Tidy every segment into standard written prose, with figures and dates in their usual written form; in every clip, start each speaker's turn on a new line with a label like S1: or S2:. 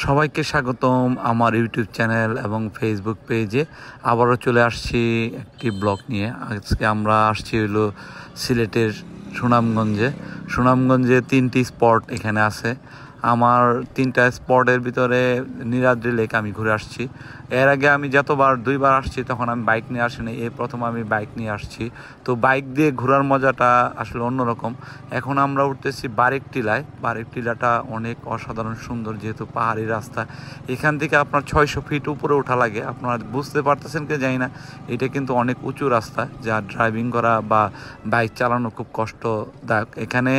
S1: সবাইকে স্বাগতম আমার ইউটিউব চ্যানেল এবং ফেসবুক পেজে। আবারও চলে আসছি একটি ব্লগ নিয়ে। আজকে আমরা আসছি হলো সিলেটের সুনামগঞ্জে 3টি স্পট এখানে আছে। আমার 3টা স্পটের ভিতরে নীলাদ্রি লেক আমি ঘুরে আসছি। এর আগে আমি যতবার 2বার আসছি তখন আমি বাইক নিয়ে আসিনি, এই প্রথম আমি বাইক নিয়ে আসছি। তো বাইক দিয়ে ঘোরার মজাটা আসলে অন্যরকম। এখন আমরা উঠতেছি বারেক টিলাটা অনেক অসাধারণ সুন্দর, যেহেতু পাহাড়ি রাস্তা। এখান থেকে আপনার 600 ফিট উপরে ওঠা লাগে। আপনারা বুঝতে পারতেছেন কি জানি না, এটা কিন্তু অনেক উঁচু রাস্তা, যা ড্রাইভিং করা বা বাইক চালানো খুব কষ্টদায়ক। এখানে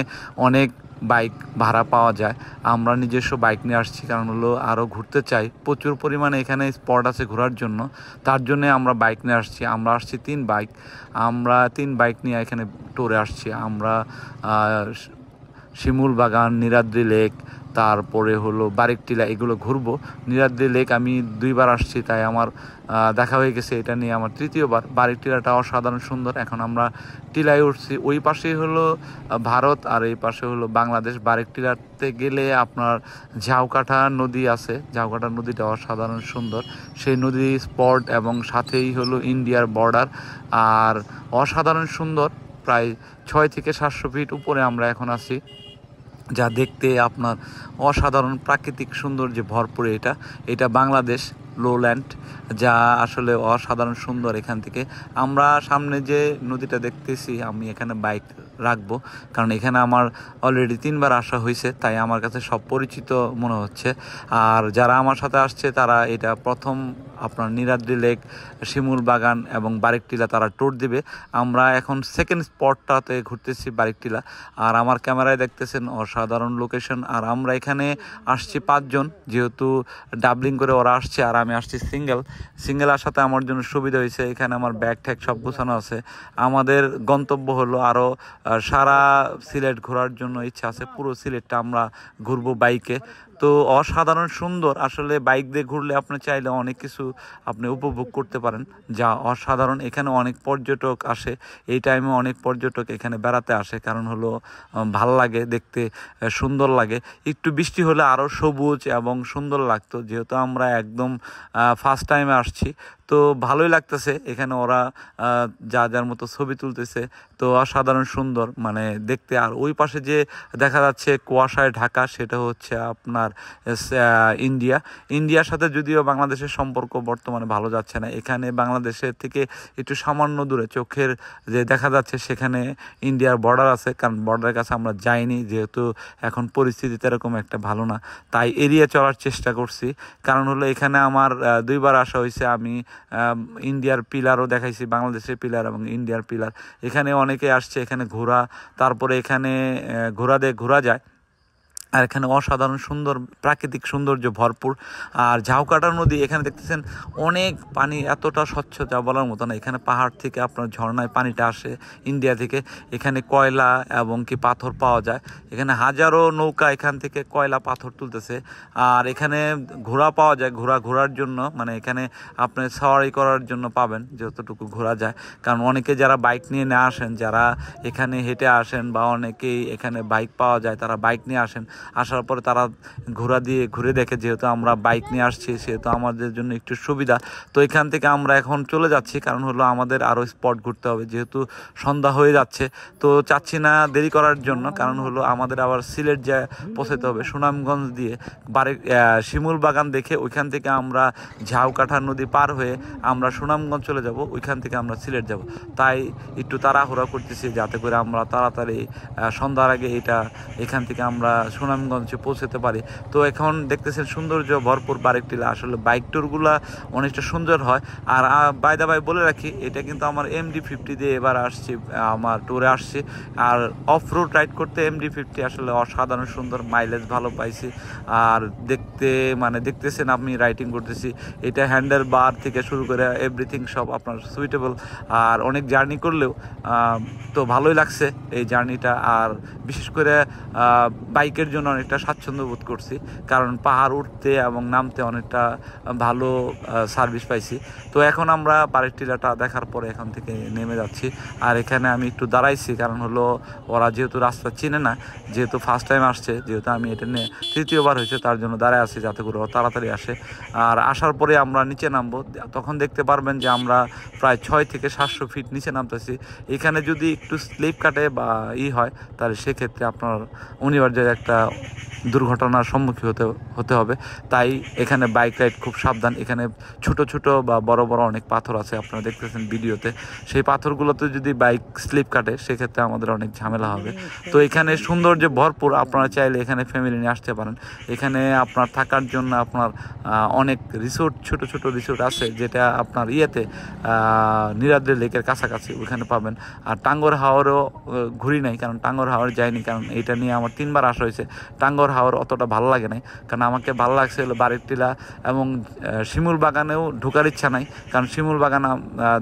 S1: অনেক বাইক ভাড়া পাওয়া যায়। আমরা নিজস্ব বাইক নিয়ে আসছি, কারণ হলো আরও ঘুরতে চাই। প্রচুর পরিমাণে এখানে স্পট আছে ঘোরার জন্য, তার জন্যে আমরা বাইক নিয়ে আসছি। আমরা আসছি 3 বাইক নিয়ে এখানে ট্যুরে আসছি। আমরা শিমুল বাগান, নীলাদ্রি লেক, তারপরে হলো বারেক টিলা, এগুলো ঘুরবো। নীলাদ্রি লেক আমি 2বার আসছি, তাই আমার দেখা হয়ে গেছে, এটা নিয়ে আমার 3য় বার। বারেক টিলাটা অসাধারণ সুন্দর। এখন আমরা টিলায় উঠছি। ওই পাশেই হলো ভারত আর এই পাশে হলো বাংলাদেশ। বারেক টিলাতে গেলে আপনার ঝাউকাঠা নদী আছে, ঝাউকাঠা নদীটা অসাধারণ সুন্দর, সেই নদী স্পট, এবং সাথেই হলো ইন্ডিয়ার বর্ডার। আর অসাধারণ সুন্দর, প্রায় 600 থেকে 700 ফিট উপরে আমরা এখন আছি, যা দেখতে আপনার অসাধারণ প্রাকৃতিক সৌন্দর্যে ভরপুর। এটা বাংলাদেশ লোল্যান্ড, যা আসলে অসাধারণ সুন্দর। এখান থেকে আমরা সামনে যে নদীটা দেখতেছি, আমি এখানে বাইক রাখবো, কারণ এখানে আমার অলরেডি 3বার আসা হয়েছে, তাই আমার কাছে সব পরিচিত মনে হচ্ছে। আর যারা আমার সাথে আসছে তারা এটা প্রথম আপনার নীলাদ্রি লেক, শিমুল বাগান এবং বারেক টিলা তারা ট্যুর দিবে। আমরা এখন সেকেন্ড স্পটটাতে ঘুরতেছি, বারেক টিলা। আর আমার ক্যামেরায় দেখতেছেন অসাধারণ লোকেশন। আর আমরা এখানে আসছি 5 জন, যেহেতু ডাবলিং করে ওরা আসছে আর আমি আসছি সিঙ্গেল আসাতে আমার জন্য সুবিধা হয়েছে। এখানে আমার ব্যাগ ট্যাগ সব গোছানো আছে। আমাদের গন্তব্য হলো আরও সারা সিলেট ঘোরার জন্য ইচ্ছা আছে। পুরো সিলেটটা আমরা ঘুরবো বাইকে। তো অসাধারণ সুন্দর, আসলে বাইক দিয়ে ঘুরলে আপনি চাইলে অনেক কিছু আপনি উপভোগ করতে পারেন, যা অসাধারণ। এখানে অনেক পর্যটক আসে, এই টাইমে অনেক পর্যটক এখানে বেড়াতে আসে, কারণ হলো ভাল লাগে দেখতে, সুন্দর লাগে। একটু বৃষ্টি হলে আরও সবুজ এবং সুন্দর লাগতো, যেহেতু আমরা একদম ফার্স্ট টাইমে আসছি। তো ভালোই লাগতেছে। এখানে ওরা যার মতো ছবি তুলতেছে, তো অসাধারণ সুন্দর মানে দেখতে। আর ওই পাশে যে দেখা যাচ্ছে কুয়াশায় ঢাকা, সেটা হচ্ছে আপনার ইন্ডিয়ার সাথে, যদিও বাংলাদেশের সম্পর্ক বর্তমানে ভালো যাচ্ছে না। এখানে বাংলাদেশের থেকে একটু সামান্য দূরে চোখের যে দেখা যাচ্ছে, সেখানে ইন্ডিয়ার বর্ডার আছে, কারণ বর্ডারের কাছে আমরা যাইনি, যেহেতু এখন পরিস্থিতি এরকম একটা ভালো না, তাই এড়িয়ে চলার চেষ্টা করছি। কারণ হলো এখানে আমার 2বার আসা হয়েছে। আমি ইন্ডিয়ার পিলারও দেখাইছি, বাংলাদেশের পিলার এবং ইন্ডিয়ার পিলার। এখানে অনেকে আসছে এখানে ঘোরা, তারপরে এখানে ঘোরা যায়। আর এখানে অসাধারণ সুন্দর প্রাকৃতিক সৌন্দর্য ভরপুর। আর ঝাউকাঠা নদী এখানে দেখতেছেন অনেক পানি, এতটা স্বচ্ছ যা বলার মতো না। এখানে পাহাড় থেকে আপনার ঝর্ণায় পানিটা আসে ইন্ডিয়া থেকে। এখানে কয়লা এবং কি পাথর পাওয়া যায়। এখানে হাজারো নৌকা এখান থেকে কয়লা পাথর তুলতেছে। আর এখানে ঘোড়া পাওয়া যায়, ঘোরার জন্য, মানে এখানে আপনি সাওয়ারি করার জন্য পাবেন যতটুকু ঘোরা যায়। কারণ অনেকে যারা বাইক নিয়ে না আসেন, যারা এখানে হেঁটে আসেন, বা অনেকেই এখানে বাইক পাওয়া যায়, তারা বাইক নিয়ে আসেন। আসার পরে তারা ঘুরে দেখে, যেহেতু আমরা বাইক নিয়ে আসছি সেহেতু আমাদের জন্য একটু সুবিধা। তো এখান থেকে আমরা এখন চলে যাচ্ছি, কারণ হলো আমাদের আরও স্পট ঘুরতে হবে, যেহেতু সন্ধ্যা হয়ে যাচ্ছে। তো চাচ্ছি না দেরি করার জন্য, কারণ হলো আমাদের আবার সিলেট যায় পৌঁছাতে হবে। সুনামগঞ্জ দিয়ে শিমুল বাগান দেখে ওইখান থেকে আমরা ঝাউকাঠা নদী পার হয়ে আমরা সুনামগঞ্জ চলে যাব, ওইখান থেকে আমরা সিলেট যাব। তাই একটু তাড়াহুড়া করতেছি, যাতে করে আমরা তাড়াতাড়ি সন্ধ্যার আগে এখান থেকে আমরা সুনামগঞ্জে পৌঁছতে পারি। তো এখন দেখতেছেন সৌন্দর্য ভরপুর বারেক টিলা। আসলে বাইক ট্যুরগুলো অনেকটা সুন্দর হয়। আর বাই দা বাই বলে রাখি, এটা কিন্তু আমার MD-50 দিয়ে এবার আসছি, আমার ট্যুরে আসছি। আর অফ রোড রাইড করতে MD-50 আসলে অসাধারণ সুন্দর, মাইলেজ ভালো পাইছি। আর দেখতেছেন আমি রাইডিং করতেছি, এটা হ্যান্ডেল বার থেকে শুরু করে এভরিথিং সব আপনার সুইটেবল। আর অনেক জার্নি করলেও তো ভালোই লাগছে এই জার্নিটা। আর বিশেষ করে বাইকের জন্য অনেকটা স্বাচ্ছন্দ্য বোধ করছি, কারণ পাহাড় উঠতে এবং নামতে অনেকটা ভালো সার্ভিস পাইছি। তো এখন আমরা পাহাড়ের টিলাটা দেখার পরে এখান থেকে নেমে যাচ্ছি। আর এখানে আমি একটু দাঁড়াইছি, কারণ হলো ওরা যেহেতু রাস্তা চিনে না, যেহেতু ফার্স্ট টাইম আসছে, যেহেতু আমি এটা নিয়ে তৃতীয়বার হয়েছে, তার জন্য দাঁড়ায় আছি যাতে করে ওরা তাড়াতাড়ি আসে। আর আসার পরে আমরা নিচে নামবো, তখন দেখতে পারবেন যে আমরা প্রায় 6 থেকে 700 ফিট নিচে নামতেছি। এখানে যদি একটু স্লিপ কাটে বা হয়, তাহলে সেক্ষেত্রে আপনার অনিবার্য একটা দুর্ঘটনার সম্মুখীন হতে হবে। তাই এখানে বাইক রাইড খুব সাবধান। এখানে ছোট ছোট বা বড় বড় অনেক পাথর আছে, আপনারা দেখতেছেন ভিডিওতে। সেই পাথরগুলোতে যদি বাইক স্লিপ কাটে সেক্ষেত্রে আমাদের অনেক ঝামেলা হবে। তো এখানে সৌন্দর্য ভরপুর, আপনারা চাইলে এখানে ফ্যামিলি নিয়ে আসতে পারেন। এখানে আপনার থাকার জন্য আপনার অনেক রিসোর্ট, ছোট ছোট রিসোর্ট আছে, যেটা আপনার নীলাদ্রি লেকের কাছাকাছি ওখানে পাবেন। আর টাঙ্গর হাওরেও ঘুরি নাই, কারণ টাঙ্গর হাওর যাইনি, কারণ এটা নিয়ে আমার 3বার আসা হয়েছে। টাঙ্গর হাওর অতটা ভালো লাগে নাই, কারণ আমাকে ভালো লাগছে হলো বাড়ির টিলা এবং শিমুল বাগানেও ঢোকার ইচ্ছা নাই, কারণ শিমুল বাগান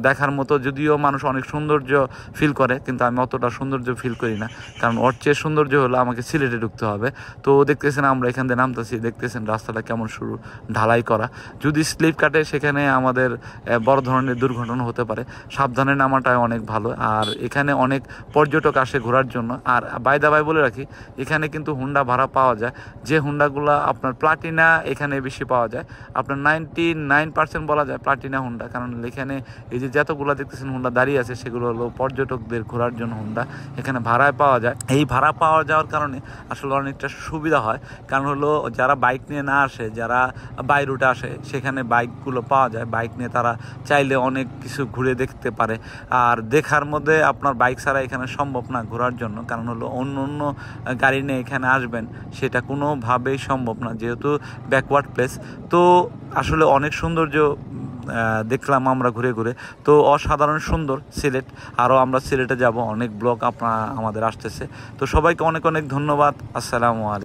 S1: দেখার মতো, যদিও মানুষ অনেক সৌন্দর্য ফিল করে, কিন্তু আমি অতটা সৌন্দর্য ফিল করি না, কারণ ওর চেয়ে সৌন্দর্য হলো আমাকে সিলেটে ঢুকতে হবে। তো দেখতেছেন আমরা এখান থেকে নামতেছি, দেখতেছেন রাস্তাটা কেমন শুরু, ঢালাই করা। যদি স্লিপ কাটে সেখানে আমাদের বড় ধরনের দুর্ঘটনা হতে পারে, সাবধানে নামাটাই অনেক ভালো। আর এখানে অনেক পর্যটক আসে ঘোরার জন্য। আর বাই দা বাই বলে রাখি, এখানে কিন্তু হুন্ডা ভাড়া পাওয়া যায়, যে হুন্ডাগুলো আপনার প্লাটিনা এখানে বেশি পাওয়া যায়। আপনার 99% বলা যায় প্লাটিনা হুন্ডা, কারণ এখানে এই যে যতগুলো দেখতেছেন হুন্ডা দাঁড়িয়ে আছে, সেগুলো হলো পর্যটকদের ঘোরার জন্য হুন্ডা, এখানে ভাড়ায় পাওয়া যায়। এই ভাড়া পাওয়া যাওয়ার কারণে আসলে অনেকটা সুবিধা হয়, কারণ হলো যারা বাইক নিয়ে না আসে, যারা বাই রুটে আসে, সেখানে বাইকগুলো পাওয়া যায়। বাইক নিয়ে তারা চাইলে অনেক কিছু ঘুরে দেখতে পারে। আর দেখার মধ্যে আপনার বাইক ছাড়া এখানে সম্ভব না ঘোরার জন্য, কারণ হলো অন্য অন্য গাড়ি নিয়ে এখানে আসবেন সেটা কোনোভাবেই সম্ভব না, যেহেতু ব্যাকওয়ার্ড প্লেস। তো আসলে অনেক সৌন্দর্য দেখলাম আমরা ঘুরে ঘুরে। তো অসাধারণ সুন্দর সিলেট, আরও আমরা সিলেটে যাব, অনেক ব্লগ আমাদের আসতেছে। তো সবাইকে অনেক অনেক ধন্যবাদ। আসসালামু আলাইকুম।